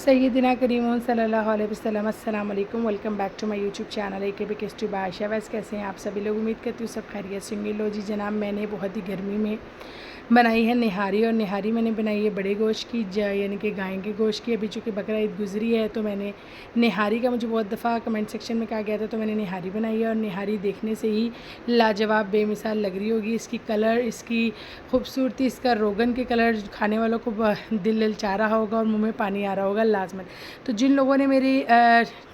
सय्यदना करीम सल्लल्लाहु अलैहि वसल्लम। अस्सलाम वालेकुम, welcome back to my YouTube channel AKB kids to Ayesha. वैसे कैसे हैं आप सभी लोग? उम्मीद करती हूँ सब खैरियत से होंगे। लो जी जनाब, मैंने बहुत ही गर्मी में बनाई है निहारी, और निहारी मैंने बनाई है बड़े गोश्त की, यानी कि गाय के गोश्त की। अभी चूँकि बकरा ईद गुजरी है तो मैंने निहारी का, मुझे बहुत दफ़ा कमेंट सेक्शन में कहा गया था, तो मैंने निहारी बनाई है। और निहारी देखने से ही लाजवाब बेमिसाल लग रही होगी। इसकी कलर, इसकी खूबसूरती, इसका रोगन के कलर खाने वालों को दिल ललचा रहा होगा और मुँह में पानी आ रहा होगा लाजमन। तो जिन लोगों ने मेरी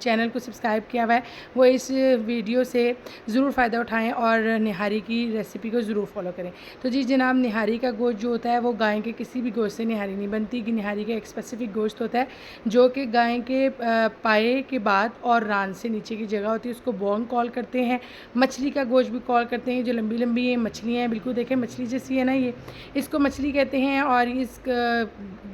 चैनल को सब्सक्राइब किया हुआ है वो इस वीडियो से ज़रूर फ़ायदा उठाएं और निहारी की रेसिपी को ज़रूर फॉलो करें। तो जी जनाब, निहारी का गोश्त जो होता है वो गाय के किसी भी गोश्त से निहारी नहीं बनती। कि निहारी का एक स्पेसिफिक गोश्त होता है जो कि गाय के पाए के बाद और रान से नीचे की जगह होती है, उसको बोन कॉल करते हैं। मछली का गोश्त भी कॉल करते हैं। जो लंबी लंबी ये मछलियाँ हैं, बिल्कुल देखें मछली जैसी है ना, ये इसको मछली कहते हैं। और इस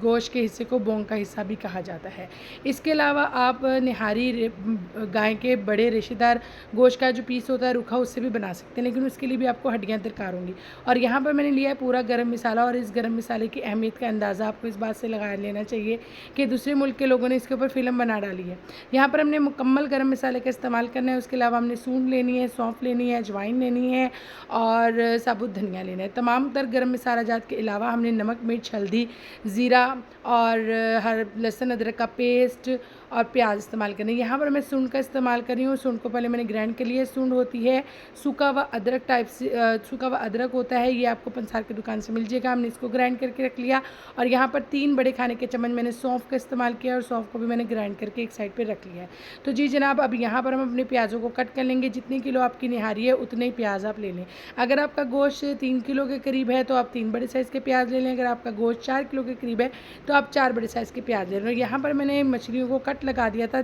गोश्त के हिस्से को बोन का हिस्सा भी कहा जाता है। इसके अलावा आप निहारी गाय के बड़े रेशेदार गोश्त का जो पीस होता है रूखा, उससे भी बना सकते हैं, लेकिन उसके लिए भी आपको हड्डियाँ दरकार होंगी। और यहाँ पर मैंने लिया है पूरा गरम मसाला, और इस गरम मसाले की अहमियत का अंदाज़ा आपको इस बात से लगा लेना चाहिए कि दूसरे मुल्क के लोगों ने इसके ऊपर फ़िल्म बना डाली है। यहाँ पर हमने मुकम्मल गरम मसाले का इस्तेमाल करना है। उसके अलावा हमने सूंड लेनी है, सौंफ लेनी है, अजवाइन लेनी है और साबुत धनिया लेना है। तमाम तर गरम मसाला जात के अलावा हमने नमक, मिर्च, हल्दी, ज़ीरा और हर लहसुन अदरक का पेस्ट और प्याज इस्तेमाल करना है। यहाँ पर मैं सूंड का इस्तेमाल कर रही हूँ। सूंड को पहले मैंने ग्राइंड कर लिया। सूंड होती है सूखा व अदरक टाइप से, सूखा व अदरक होता है, ये आपको पंसार की दुकान से मिल जाएगा। हमने इसको ग्राइंड करके रख लिया। और यहाँ पर 3 बड़े खाने के चम्मच मैंने सौंफ का इस्तेमाल किया, और सौंफ को भी मैंने ग्राइंड करके एक साइड पर रख लिया है। तो जी जनाब, अब यहाँ पर हम अपने प्याज़ों को कट कर लेंगे। जितनी किलो आपकी निहारी है उतने ही प्याज आप ले लें। अगर आपका गोश्त 3 किलो के करीब है तो आप 3 बड़े साइज़ के प्याज ले लें। अगर आपका गोश्त 4 किलो के करीब है तो आप 4 बड़े साइज़ के प्याज ले लें। यहाँ पर मैंने मछलियों को कट लगा दिया था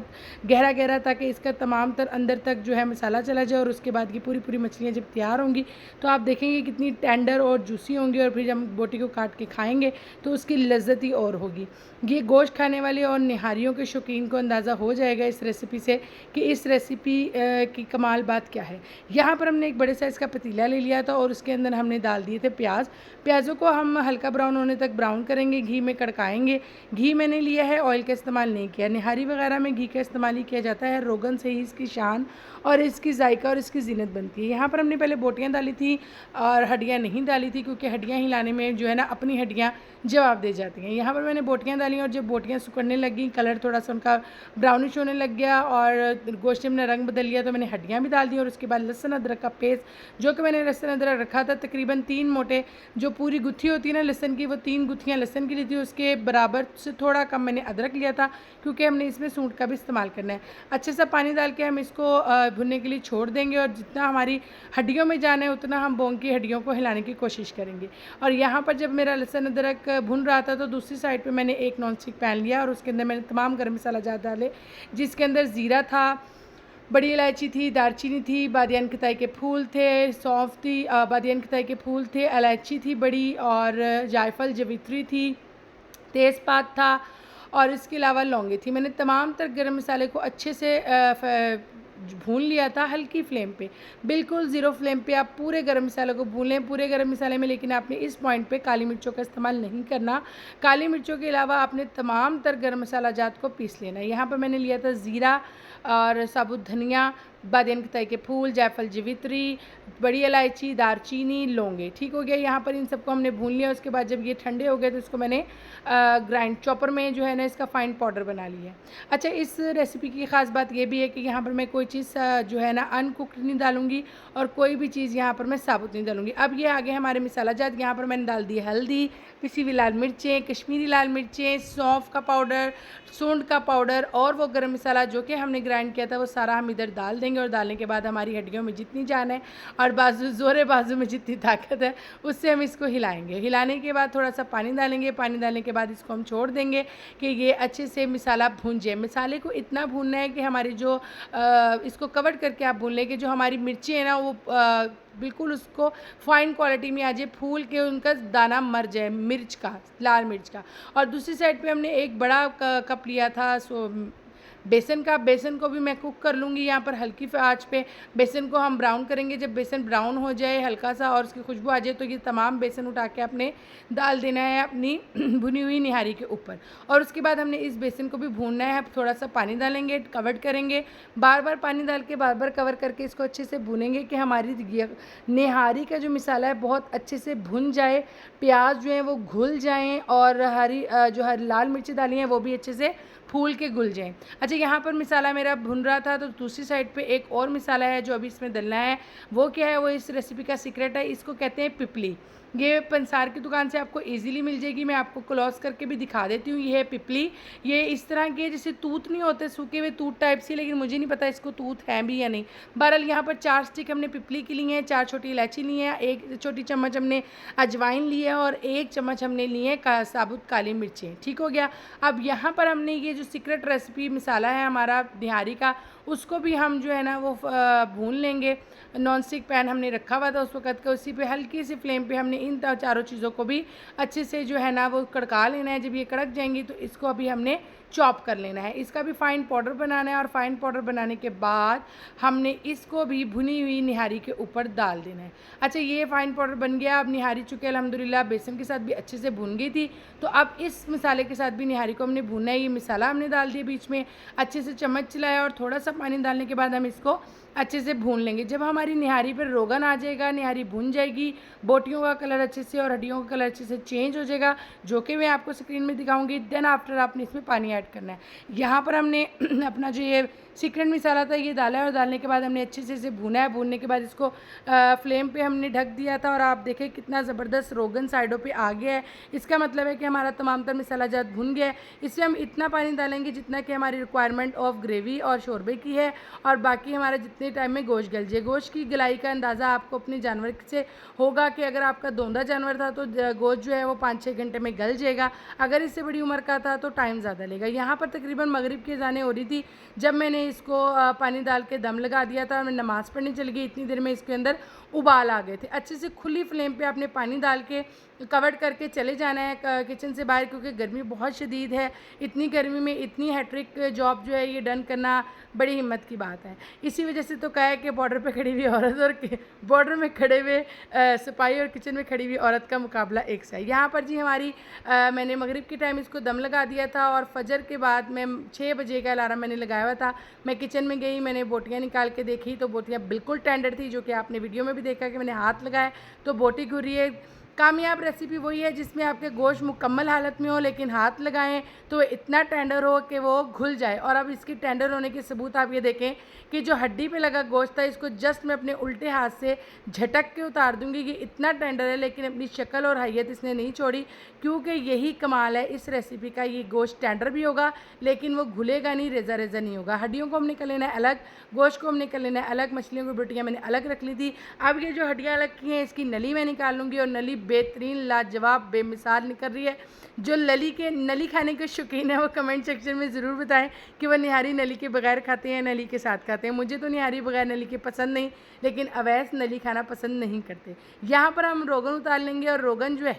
गहरा गहरा, ताकि इसका तमाम तर अंदर तक जो है मसाला चला जाए। और उसके बाद ये पूरी पूरी मछलियाँ जब तैयार होंगी तो आप देखेंगे कितनी टेंडर और जूसी होंगी। और फिर जब हम बोटी को काट के खाएंगे तो उसकी लज्जत ही और होगी। ये गोश्त खाने वाले और निहारियों के शौकीन को अंदाज़ा हो जाएगा इस रेसिपी से कि इस रेसिपी की कमाल बात क्या है। यहाँ पर हमने एक बड़े साइज़ का पतीला ले लिया था और उसके अंदर हमने डाल दिए थे प्याज। प्याज़ों को हम हल्का ब्राउन होने तक ब्राउन करेंगे, घी में कड़काएंगे। घी मैंने लिया है, ऑयल का इस्तेमाल नहीं किया। निहारी वगैरह में घी का इस्तेमाल ही किया जाता है। रोगन से ही इसकी शान और इसकी जायका और इसकी जीनत बनती है। यहाँ पर हमने पहले बोटियाँ डाली थी और हड्डियाँ नहीं डाली थी, क्योंकि हड्डियाँ हिलाने में जो है ना अपनी हड्डियाँ जवाब दे जाती हैं। यहाँ पर मैंने बोटियाँ डाली और जब बोटियाँ सुकड़ने लगी, कलर थोड़ा सा उनका ब्राउनिश होने लग गया और गोश्त ने रंग बदल लिया, तो मैंने हड्डियाँ भी डाल दी। और उसके बाद लहसुन अदरक का पेस्ट, जो कि मैंने लहसुन अदरक रखा था तकरीबन 3 मोटे, जो पूरी गुत्थी होती है ना लहसुन की, वो 3 गुत्थियाँ लहसुन की ली थी। उसके बराबर से थोड़ा कम मैंने अदरक लिया था, क्योंकि हमने इसमें सूंड का भी इस्तेमाल करना है। अच्छे से पानी डाल के हम इसको भुनने के लिए छोड़ देंगे, और जितना हमारी हड्डियों में जाना है उतना हम बोन की हड्डियों को हिलाने की कोशिश करेंगे। और यहाँ पर जब मेरा लहसुन अदरक भुन रहा था तो दूसरी साइड पे मैंने एक नॉन स्टिक पैन लिया और उसके अंदर मैंने तमाम गर्म मसाला जात डाले, जिसके अंदर ज़ीरा था, बड़ी इलायची थी, दालचीनी थी, बादियान खताई के फूल थे, सौंफ थी, बादियान खताई के फूल थे, इलायची थी बड़ी, और जायफल जवित्री थी, तेज़पात था, और इसके अलावा लौंगे थी। मैंने तमाम तर गरम मसाले को अच्छे से भून लिया था हल्की फ्लेम पे, बिल्कुल ज़ीरो फ्लेम पे आप पूरे गरम मसाले को भून लें, पूरे गरम मसाले में। लेकिन आपने इस पॉइंट पे काली मिर्चों का इस्तेमाल नहीं करना। काली मिर्चों के अलावा आपने तमाम तर गरम मसाला जात को पीस लेना है। यहाँ पर मैंने लिया था ज़ीरा और साबुत धनिया, बादियान खताई के फूल, जायफल जवित्री, बड़ी इलायची, दारचीनी, लौंगे। ठीक हो गया। यहाँ पर इन सबको हमने भून लिया। उसके बाद जब ये ठंडे हो गए तो इसको मैंने ग्राइंड चॉपर में जो है ना इसका फ़ाइन पाउडर बना लिया। अच्छा, इस रेसिपी की ख़ास बात ये भी है कि यहाँ पर मैं कोई चीज़ जो है ना अनकुक्ड नहीं डालूँगी, और कोई भी चीज़ यहाँ पर मैं साबुत नहीं डालूँगी। अब ये आगे हमारे मसाला जात। यहाँ पर मैंने डाल दी हल्दी, पिसी हुई लाल मिर्चें, कश्मीरी लाल मिर्चें, सौंफ का पाउडर, सूंड का पाउडर, और वो गरम मसाला जो कि हमने ग्राइंड किया था वो सारा हम इधर डाल देंगे। और डालने के बाद हमारी हड्डियों में जितनी जान है और ज़ोरे बाजू में जितनी ताकत है उससे हम इसको हिलाएंगे। हिलाने के बाद थोड़ा सा पानी डालेंगे। पानी डालने के बाद इसको हम छोड़ देंगे कि ये अच्छे से मसाला भून जाए। मसाले को इतना भूनना है कि हमारी जो इसको कवर करके आप भून लें कि जो हमारी मिर्ची है ना वो बिल्कुल उसको फ़ाइन क्वालिटी में आ जाए, फूल के उनका दाना मर जाए मिर्च का, लाल मिर्च का। और दूसरी साइड पे हमने एक बड़ा कप लिया था बेसन को भी मैं कुक कर लूँगी यहाँ पर हल्की आँच पे। बेसन को हम ब्राउन करेंगे। जब बेसन ब्राउन हो जाए हल्का सा और उसकी खुशबू आ जाए तो ये तमाम बेसन उठा के आपने डाल देना है अपनी भुनी हुई निहारी के ऊपर। और उसके बाद हमने इस बेसन को भी भूनना है। थोड़ा सा पानी डालेंगे, कवर करेंगे, बार बार पानी डाल के बार बार कवर करके इसको अच्छे से भूनेंगे कि हमारी निहारी का जो मसाला है बहुत अच्छे से भुन जाए, प्याज जो है वो घुल जाएँ और हरी लाल मिर्ची डाली हैं वो भी अच्छे से फूल के घुल जाएँ। अच्छा, यहाँ पर मसाला मेरा भुन रहा था तो दूसरी साइड पे एक और मसाला है जो अभी इसमें डलना है। वो क्या है, वो इस रेसिपी का सीक्रेट है। इसको कहते हैं पिपली। ये पंसार की दुकान से आपको इजीली मिल जाएगी। मैं आपको क्लोज करके भी दिखा देती हूँ। ये है पिपली। ये इस तरह के जैसे तूत नहीं होते, सूखे हुए तूत टाइप से, लेकिन मुझे नहीं पता इसको तूत है भी या नहीं। बहरहाल यहाँ पर 4 स्टिक हमने पिपली की ली हैं, 4 छोटी इलायची ली है, 1 छोटी चम्मच हमने अजवाइन ली है और 1 चम्मच हमने लिए साबुत काली मिर्चें। ठीक हो गया। अब यहाँ पर हमने ये जो सीक्रेट रेसिपी मसाला है हमारा निहारी का, उसको भी हम जो है ना वो भून लेंगे। नॉन स्टिक पैन हमने रखा हुआ था उस वक्त का, उसी पे हल्की सी फ्लेम पे हमने इन चारों चीज़ों को भी अच्छे से जो है ना वो कड़का लेना है। जब ये कड़क जाएंगी तो इसको अभी हमने चॉप कर लेना है। इसका भी फ़ाइन पाउडर बनाना है और फ़ाइन पाउडर बनाने के बाद हमने इसको भी भुनी हुई निहारी के ऊपर डाल देना है। अच्छा, ये फ़ाइन पाउडर बन गया। अब निहारी चूँकि अल्हम्दुलिल्लाह बेसन के साथ भी अच्छे से भुन गई थी, तो अब इस मसाले के साथ भी निहारी को हमने भूनना है। ये मसाला हमने डाल दिया बीच में, अच्छे से चम्मच चलाया और थोड़ा सा पानी डालने के बाद हम इसको अच्छे से भून लेंगे। जब हमारी निहारी पर रोगन आ जाएगा, निहारी भुन जाएगी, बोटियों का कलर अच्छे से और हड्डियों का कलर अच्छे से चेंज हो जाएगा, जो कि मैं आपको स्क्रीन में दिखाऊंगी। देन आफ्टर आपने इसमें पानी ऐड करना है। यहाँ पर हमने अपना जो ये सीक्रेट मसाला था ये डाला है और डालने के बाद हमने अच्छे से इसे भुना है। भूनने के बाद इसको फ्लेम पे हमने ढक दिया था और आप देखें कितना ज़बरदस्त रोगन साइडों पे आ गया है। इसका मतलब है कि हमारा तमाम तर मसाला जात भुन गया है। इसमें हम इतना पानी डालेंगे जितना कि हमारी रिक्वायरमेंट ऑफ ग्रेवी और शोरबे की है, और बाकी हमारा जितने टाइम में गोश्त गल जाए। गोश्त की गलाई का अंदाज़ा आपको अपने जानवर से होगा कि अगर आपका दोंदा जानवर था तो गोश्त जो है वो 5-6 घंटे में गल जाएगा। अगर इससे बड़ी उम्र का था तो टाइम ज़्यादा लेगा। यहाँ पर तकरीबन मगरिब की अज़ानें हो रही थी जब मैंने इसको पानी डाल के दम लगा दिया था। मैं नमाज़ पढ़ने चली गई, इतनी देर में इसके अंदर उबाल आ गए थे। अच्छे से खुली फ्लेम पे आपने पानी डाल के कवर करके चले जाना है किचन से बाहर, क्योंकि गर्मी बहुत शदीद है। इतनी गर्मी में इतनी हैट्रिक जॉब जो है ये डन करना बड़ी हिम्मत की बात है। इसी वजह से तो कहा है कि बॉर्डर पे खड़ी हुई औरत और बॉर्डर में खड़े हुए सिपाही और किचन में खड़ी हुई औरत का मुकाबला एक सा है। यहाँ पर जी हमारी मैंने मगरिब के टाइम इसको दम लगा दिया था और फजर के बाद मैं 6 बजे का अलार्म मैंने लगाया हुआ था। मैं किचन में गई, मैंने बोटियाँ निकाल के देखी तो बोटियाँ बिल्कुल टेंडर थी, जो कि आपने वीडियो में भी देखा कि मैंने हाथ लगाया तो बोटी घुर रही है। कामयाब रेसिपी वही है जिसमें आपके गोश्त मुकम्मल हालत में हो लेकिन हाथ लगाएं तो इतना टेंडर हो कि वो घुल जाए। और अब इसकी टेंडर होने के सबूत आप ये देखें कि जो हड्डी पे लगा गोश्त था इसको जस्ट मैं अपने उल्टे हाथ से झटक के उतार दूंगी कि इतना टेंडर है, लेकिन अपनी शक्ल और हैयत इसने नहीं छोड़ी, क्योंकि यही कमाल है इस रेसिपी का। ये गोश्त टेंडर भी होगा लेकिन वो घुलेगा नहीं, रेजा रेजा नहीं होगा। हड्डियों को हमने कर लेना है अलग, गोश्त को हमने कर लेना है अलग। मछलियों की बोटियाँ मैंने अलग रख ली थी। अब ये जो हड्डियाँ अलग की हैं इसकी नली मैं निकाल लूँगी और नली बेहतरीन लाजवाब बेमिसाल निकल रही है। जो नली खाने के शौकीन है वो कमेंट सेक्शन में ज़रूर बताएं कि वह निहारी नली के बगैर खाते हैं नली के साथ खाते हैं। मुझे तो निहारी बगैर नली के पसंद नहीं, लेकिन अवैस नली खाना पसंद नहीं करते। यहाँ पर हम रोगन उतार लेंगे और रोगन जो है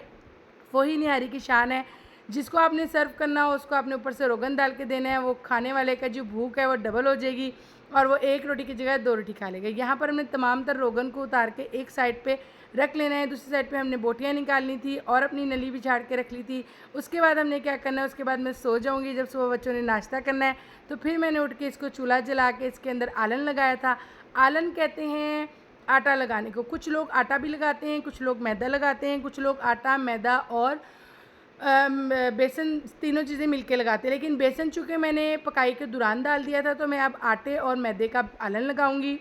वही निहारी की शान है। जिसको आपने सर्व करना हो उसको आपने ऊपर से रोगन डाल के देना है। वो खाने वाले का जो भूख है वो डबल हो जाएगी और वो 1 रोटी की जगह 2 रोटी खा लेगा। यहाँ पर हमने तमाम तर रोगन को उतार के एक साइड पे रख लेना है, दूसरी साइड पे हमने बोटियाँ निकालनी थी और अपनी नली भी झाड़ के रख ली थी। उसके बाद हमने क्या करना है, उसके बाद मैं सो जाऊँगी। जब सुबह बच्चों ने नाश्ता करना है तो फिर मैंने उठ के इसको चूल्हा जला के इसके अंदर आलन लगाया था। आलन कहते हैं आटा लगाने को। कुछ लोग आटा भी लगाते हैं, कुछ लोग मैदा लगाते हैं, कुछ लोग आटा, मैदा और बेसन तीनों चीज़ें मिलके लगाते हैं। लेकिन बेसन चूँकि मैंने पकाई के दौरान डाल दिया था तो मैं अब आटे और मैदे का आलन लगाऊंगी।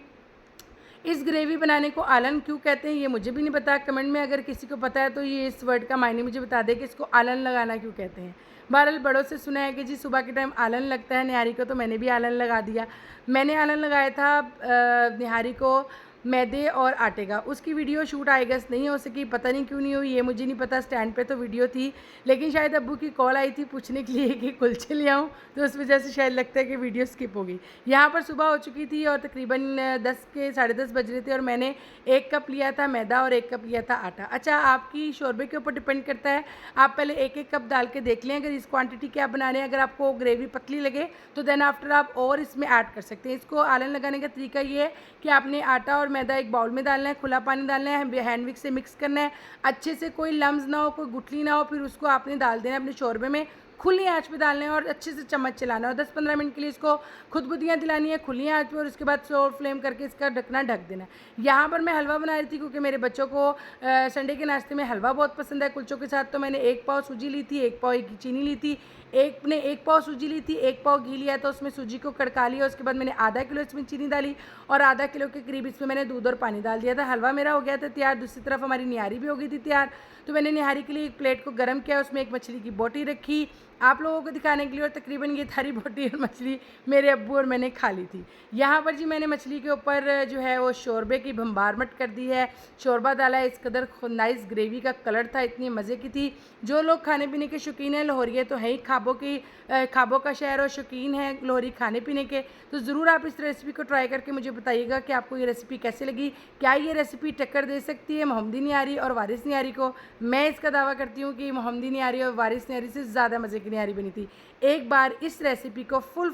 इस ग्रेवी बनाने को आलन क्यों कहते हैं ये मुझे भी नहीं पता। कमेंट में अगर किसी को पता है तो ये इस वर्ड का मायने मुझे बता दे कि इसको आलन लगाना क्यों कहते हैं। बहरहाल बड़ों से सुना है कि जी सुबह के टाइम आलन लगता है निहारी को, तो मैंने भी आलन लगा दिया। मैंने आलन लगाया था निहारी को मैदे और आटे का। उसकी वीडियो शूट आई गेस नहीं हो सकी, पता नहीं क्यों नहीं हुई, ये मुझे नहीं पता। स्टैंड पे तो वीडियो थी, लेकिन शायद अब्बू की कॉल आई थी पूछने के लिए कि कुलचे ले आऊँ, तो उस वजह से शायद लगता है कि वीडियो स्किप हो गई। यहाँ पर सुबह हो चुकी थी और तकरीबन 10 के 10:30 बज रहे थे और मैंने 1 कप लिया था मैदा और 1 कप लिया था आटा। अच्छा, आपकी शोरबे के ऊपर डिपेंड करता है, आप पहले 1-1 कप डाल के देख लें अगर इस क्वांटिटी के आप बना रहे हैं। अगर आपको ग्रेवी पतली लगे तो देन आफ्टर आप और इसमें ऐड कर सकते हैं। इसको आलन लगाने का तरीका ये है कि आपने आटा और मैदा एक बाउल में डालना है, खुला पानी डालना है, हैंड विक से मिक्स करना है अच्छे से, कोई लम्स ना हो, कोई गुठली ना हो, फिर उसको आपने डाल देना है अपने शोरबे में। खुली आंच पे डालना है और अच्छे से चम्मच चलाना है और 10-15 मिनट के लिए इसको खुदबुदियाँ दिलानी है खुली आंच पे और उसके बाद स्लो फ्लेम करके इसका ढकना ढक देना है। यहाँ पर मैं हलवा बना रही थी क्योंकि मेरे बच्चों को संडे के नाश्ते में हलवा बहुत पसंद है कुलचों के साथ। तो मैंने 1 पाव सूजी ली थी, 1 पाव चीनी ली थी, 1 पाव सूजी ली थी, 1 पाव घी लिया, तो उसमें सूजी को कड़का लिया। उसके बाद मैंने आधा किलो इसमें चीनी डाली और आधा किलो के करीब इसमें मैंने दूध और पानी डाल दिया था। हलवा मेरा हो गया था तैयार। दूसरी तरफ हमारी निहारी भी हो गई थी तैयार। तो मैंने निहारी के लिए एक प्लेट को गर्म किया, उसमें एक मछली की बोटी रखी आप लोगों को दिखाने के लिए, और तकरीबन ये थारी बोटी और मछली मेरे अब्बू और मैंने खा ली थी। यहाँ पर जी मैंने मछली के ऊपर जो है वो शोरबे की भंबारमट कर दी है, शोरबा डाला है। इस कदर नाइस ग्रेवी का कलर था, इतनी मज़े की थी। जो लोग खाने पीने के शौकीन हैं, लाहौरिये तो है ही, ख्वाबों का शहर और शौकीन है लाहौरी खाने पीने के, तो ज़रूर आप इस रेसिपी को ट्राई करके मुझे बताइएगा कि आपको ये रेसिपी कैसे लगी। क्या ये रेसिपी टक्कर दे सकती है मोहम्मदी निहारी और वारिस निहारी को? मैं इसका दावा करती हूँ कि मोहम्मदी निहारी और वारिस निहारी से ज़्यादा मज़े की निहारी बनी थी। एक बार इस रेसिपी को फुल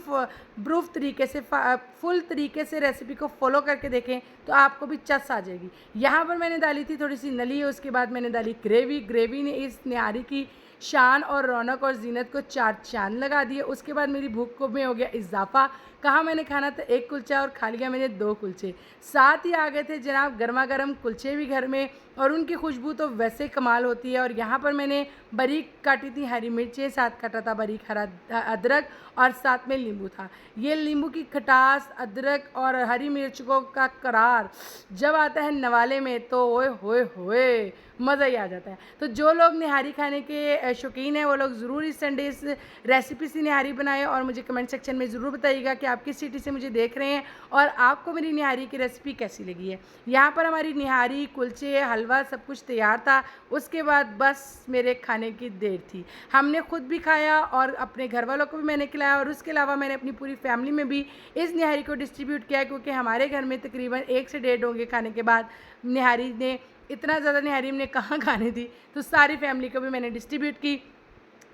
तरीके से रेसिपी को फॉलो करके देखें तो आपको भी चस आ जाएगी। यहाँ पर मैंने डाली थी थोड़ी सी नली, उसके बाद मैंने डाली ग्रेवी ने इस निहारी की शान और रौनक और जीनत को 4 चांद लगा दिए। उसके बाद मेरी भूख को में हो गया इजाफा। कहा मैंने खाना था 1 कुलचा और खा लिया मैंने 2 कुलचे। साथ ही आ गए थे जनाब गर्मा गर्म कुलचे भी घर में, और उनकी खुशबू तो वैसे कमाल होती है। और यहाँ पर मैंने बारीक काटी थी हरी मिर्चें, साथ काटा था बारीक हरा अदरक और साथ में नींबू था। ये नींबू की खटास, अदरक और हरी मिर्चों का करार जब आता है नवाले में तो ओए होए होए मज़ा ही आ जाता है। तो जो लोग निहारी खाने के शौकीन हैं वो लोग ज़रूर इस संडे इस रेसिपी से निहारी बनाएं और मुझे कमेंट सेक्शन में ज़रूर बताइएगा कि आप किस सिटी से मुझे देख रहे हैं और आपको मेरी निहारी की रेसिपी कैसी लगी है। यहाँ पर हमारी निहारी, कुलचे, हलवा सब कुछ तैयार था। उसके बाद बस मेरे खाने की देर थी। हमने खुद भी खाया और अपने घर वालों को भी मैंने खिलाया, और उसके अलावा मैंने अपनी पूरी फैमिली में भी इस निहारी को डिस्ट्रीब्यूट किया, क्योंकि हमारे घर में तकरीबन 1 से 1.5 डोंगे खाने के बाद निहारी ने, इतना ज़्यादा निहारी हमने कहाँ खानी थी, तो सारी फैमिली को भी मैंने डिस्ट्रीब्यूट की।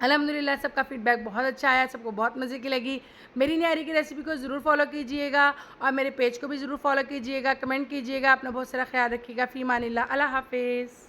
अल्हम्दुलिल्लाह सबका फ़ीडबैक बहुत अच्छा आया, सबको बहुत मज़े की लगी। मेरी निहारी की रेसिपी को ज़रूर फॉलो कीजिएगा और मेरे पेज को भी ज़रूर फॉलो कीजिएगा, कमेंट कीजिएगा। अपना बहुत सारा ख्याल रखिएगा। फ़ी अमानिल्लाह, अल्लाह हाफ़िज़।